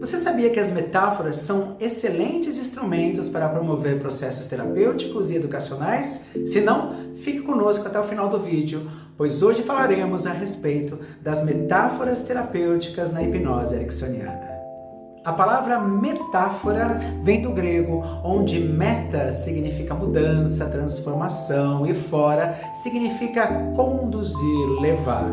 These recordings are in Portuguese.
Você sabia que as metáforas são excelentes instrumentos para promover processos terapêuticos e educacionais? Se não, fique conosco até o final do vídeo, pois hoje falaremos a respeito das metáforas terapêuticas na hipnose ericksoniana. A palavra metáfora vem do grego, onde meta significa mudança, transformação e fora significa conduzir, levar.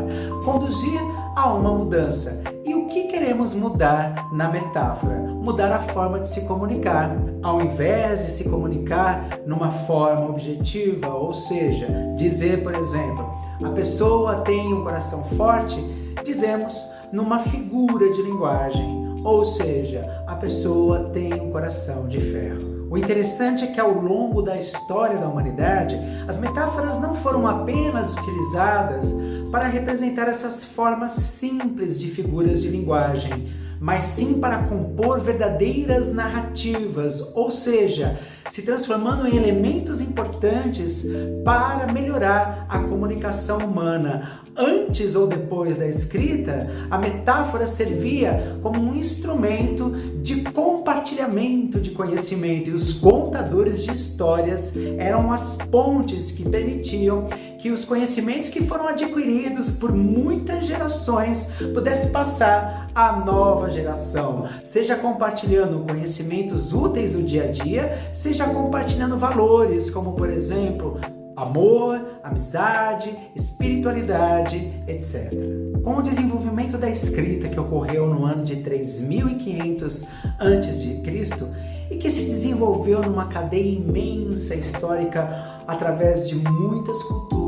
Conduzir a uma mudança. E o que queremos mudar na metáfora? Mudar a forma de se comunicar. Ao invés de se comunicar numa forma objetiva, ou seja, dizer, por exemplo, a pessoa tem um coração forte, dizemos numa figura de linguagem. Ou seja, a pessoa tem um coração de ferro. O interessante é que ao longo da história da humanidade, as metáforas não foram apenas utilizadas para representar essas formas simples de figuras de linguagem, mas sim para compor verdadeiras narrativas, ou seja, se transformando em elementos importantes para melhorar a comunicação humana. Antes ou depois da escrita, a metáfora servia como um instrumento de compartilhamento de conhecimento, e os contadores de histórias eram as pontes que permitiam que os conhecimentos que foram adquiridos por muitas gerações pudessem passar à nova geração, seja compartilhando conhecimentos úteis do dia a dia, seja compartilhando valores como, por exemplo, amor, amizade, espiritualidade, etc. Com o desenvolvimento da escrita que ocorreu no ano de 3500 a.C. e que se desenvolveu numa cadeia imensa histórica através de muitas culturas,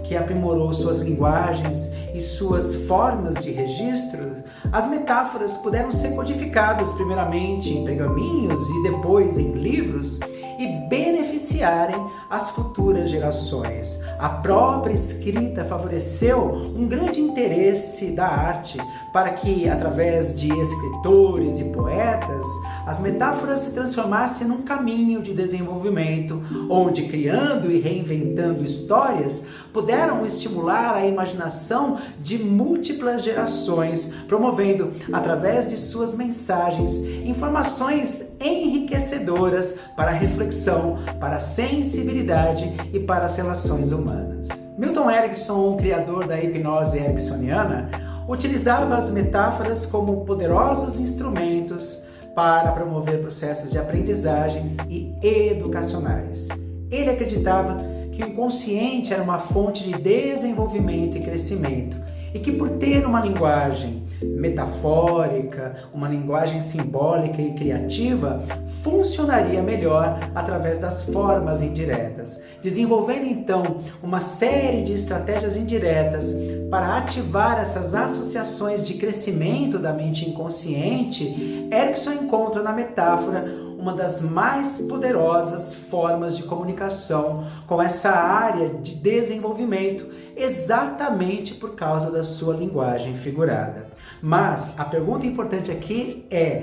que aprimorou suas linguagens e suas formas de registro, as metáforas puderam ser codificadas primeiramente em pergaminhos e depois em livros e beneficiarem as futuras gerações. A própria escrita favoreceu um grande interesse da arte para que, através de escritores e poetas, as metáforas se transformassem num caminho de desenvolvimento, onde, criando e reinventando histórias, puderam estimular a imaginação de múltiplas gerações, promovendo, através de suas mensagens, informações enriquecedoras para a reflexão, para a sensibilidade e para as relações humanas. Milton Erickson, o criador da hipnose ericksoniana, utilizava as metáforas como poderosos instrumentos para promover processos de aprendizagens e educacionais. Ele acreditava que o consciente era uma fonte de desenvolvimento e crescimento e que, por ter uma linguagem metafórica, uma linguagem simbólica e criativa, funcionaria melhor através das formas indiretas, desenvolvendo então uma série de estratégias indiretas para ativar essas associações de crescimento da mente inconsciente. Erickson encontra na metáfora uma das mais poderosas formas de comunicação com essa área de desenvolvimento, exatamente por causa da sua linguagem figurada. Mas a pergunta importante aqui é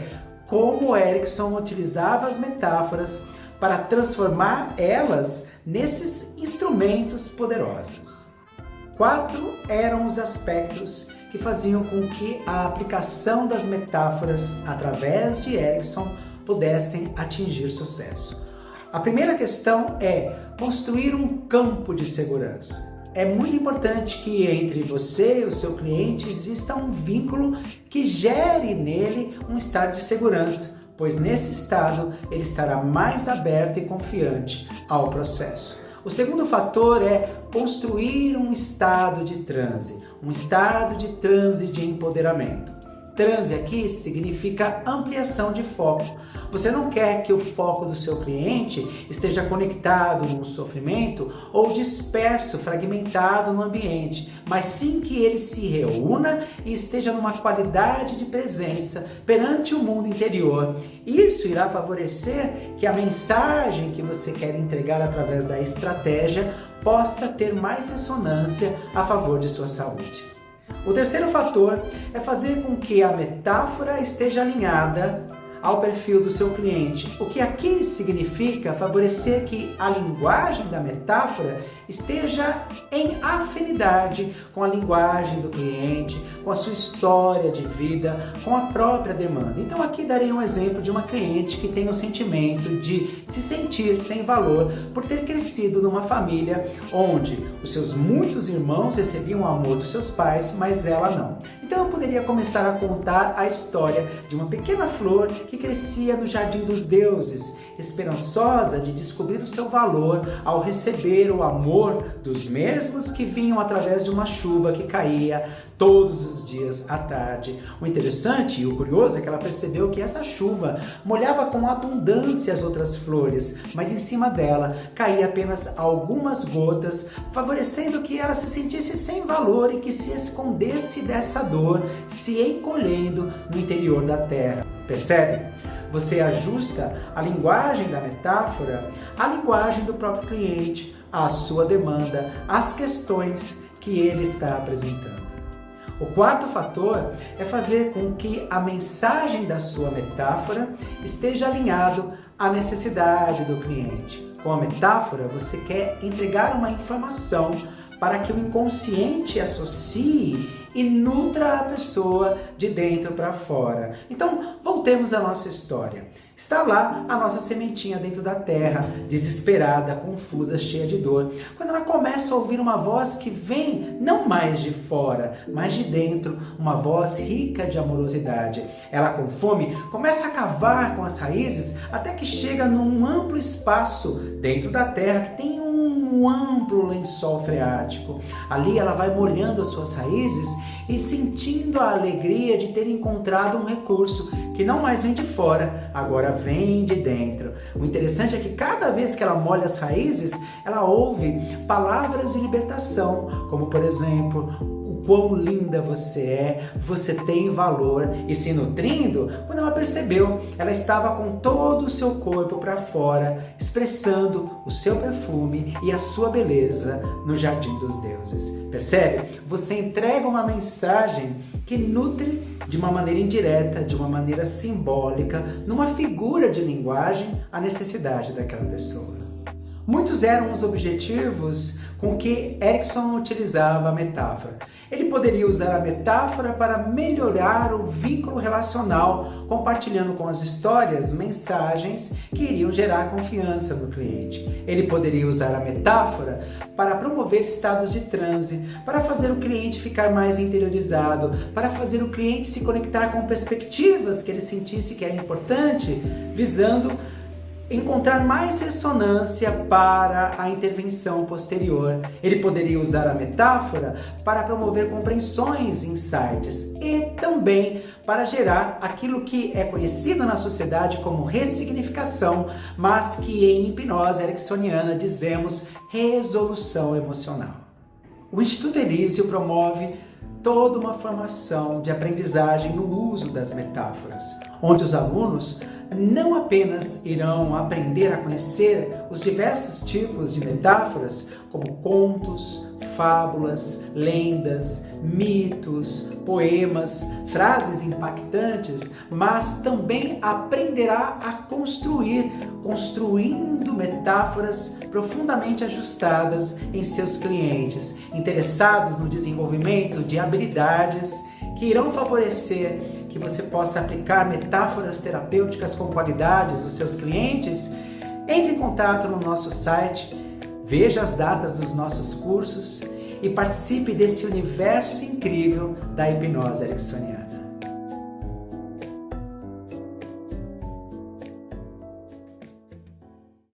como Erickson utilizava as metáforas para transformar elas nesses instrumentos poderosos. 4 eram os aspectos que faziam com que a aplicação das metáforas através de Erickson pudessem atingir sucesso. A primeira questão é construir um campo de segurança. É muito importante que entre você e o seu cliente exista um vínculo que gere nele um estado de segurança, pois nesse estado ele estará mais aberto e confiante ao processo. O segundo fator é construir um estado de transe de empoderamento. Transe aqui significa ampliação de foco. Você não quer que o foco do seu cliente esteja conectado no sofrimento ou disperso, fragmentado no ambiente, mas sim que ele se reúna e esteja numa qualidade de presença perante o mundo interior. Isso irá favorecer que a mensagem que você quer entregar através da estratégia possa ter mais ressonância a favor de sua saúde. O terceiro fator é fazer com que a metáfora esteja alinhada ao perfil do seu cliente, o que aqui significa favorecer que a linguagem da metáfora esteja em afinidade com a linguagem do cliente, com a sua história de vida, com a própria demanda. Então aqui darei um exemplo de uma cliente que tem o sentimento de se sentir sem valor por ter crescido numa família onde os seus muitos irmãos recebiam o amor dos seus pais, mas ela não. Então eu poderia começar a contar a história de uma pequena flor que crescia no jardim dos deuses, esperançosa de descobrir o seu valor ao receber o amor dos mesmos que vinham através de uma chuva que caía todos os dias à tarde. O interessante e o curioso é que ela percebeu que essa chuva molhava com abundância as outras flores, mas em cima dela caía apenas algumas gotas, favorecendo que ela se sentisse sem valor e que se escondesse dessa dor, se encolhendo no interior da terra. Percebe? Você ajusta a linguagem da metáfora à linguagem do próprio cliente, à sua demanda, às questões que ele está apresentando. O quarto fator é fazer com que a mensagem da sua metáfora esteja alinhado à necessidade do cliente. Com a metáfora, você quer entregar uma informação para que o inconsciente associe e nutra a pessoa de dentro para fora. Então, voltemos à nossa história. Está lá a nossa sementinha dentro da terra, desesperada, confusa, cheia de dor. Quando ela começa a ouvir uma voz que vem não mais de fora, mas de dentro, uma voz rica de amorosidade. Ela, com fome, começa a cavar com as raízes até que chega num amplo espaço dentro da terra que tem um amplo lençol freático. Ali ela vai molhando as suas raízes e sentindo a alegria de ter encontrado um recurso que não mais vem de fora, agora vem de dentro. O interessante é que cada vez que ela molha as raízes, ela ouve palavras de libertação, como por exemplo: o quão linda você tem valor. E se nutrindo, quando ela percebeu, ela estava com todo o seu corpo para fora, expressando o seu perfume e a sua beleza no jardim dos deuses. Percebe? Você entrega uma mensagem que nutre de uma maneira indireta, de uma maneira simbólica, numa figura de linguagem, a necessidade daquela pessoa. Muitos eram os objetivos com que Erikson utilizava a metáfora. Ele poderia usar a metáfora para melhorar o vínculo relacional, compartilhando com as histórias mensagens que iriam gerar confiança no cliente. Ele poderia usar a metáfora para promover estados de transe, para fazer o cliente ficar mais interiorizado, para fazer o cliente se conectar com perspectivas que ele sentisse que era importante, visando encontrar mais ressonância para a intervenção posterior. Ele poderia usar a metáfora para promover compreensões, insights e também para gerar aquilo que é conhecido na sociedade como ressignificação, mas que em hipnose ericksoniana dizemos resolução emocional. O Instituto Elísio promove toda uma formação de aprendizagem no uso das metáforas, onde os alunos não apenas irão aprender a conhecer os diversos tipos de metáforas, como contos, fábulas, lendas, mitos, poemas, frases impactantes, mas também aprenderá a construindo metáforas profundamente ajustadas em seus clientes, interessados no desenvolvimento de habilidades que irão favorecer que você possa aplicar metáforas terapêuticas com qualidades nos seus clientes. Entre em contato no nosso site, veja as datas dos nossos cursos e participe desse universo incrível da hipnose ericksoniana.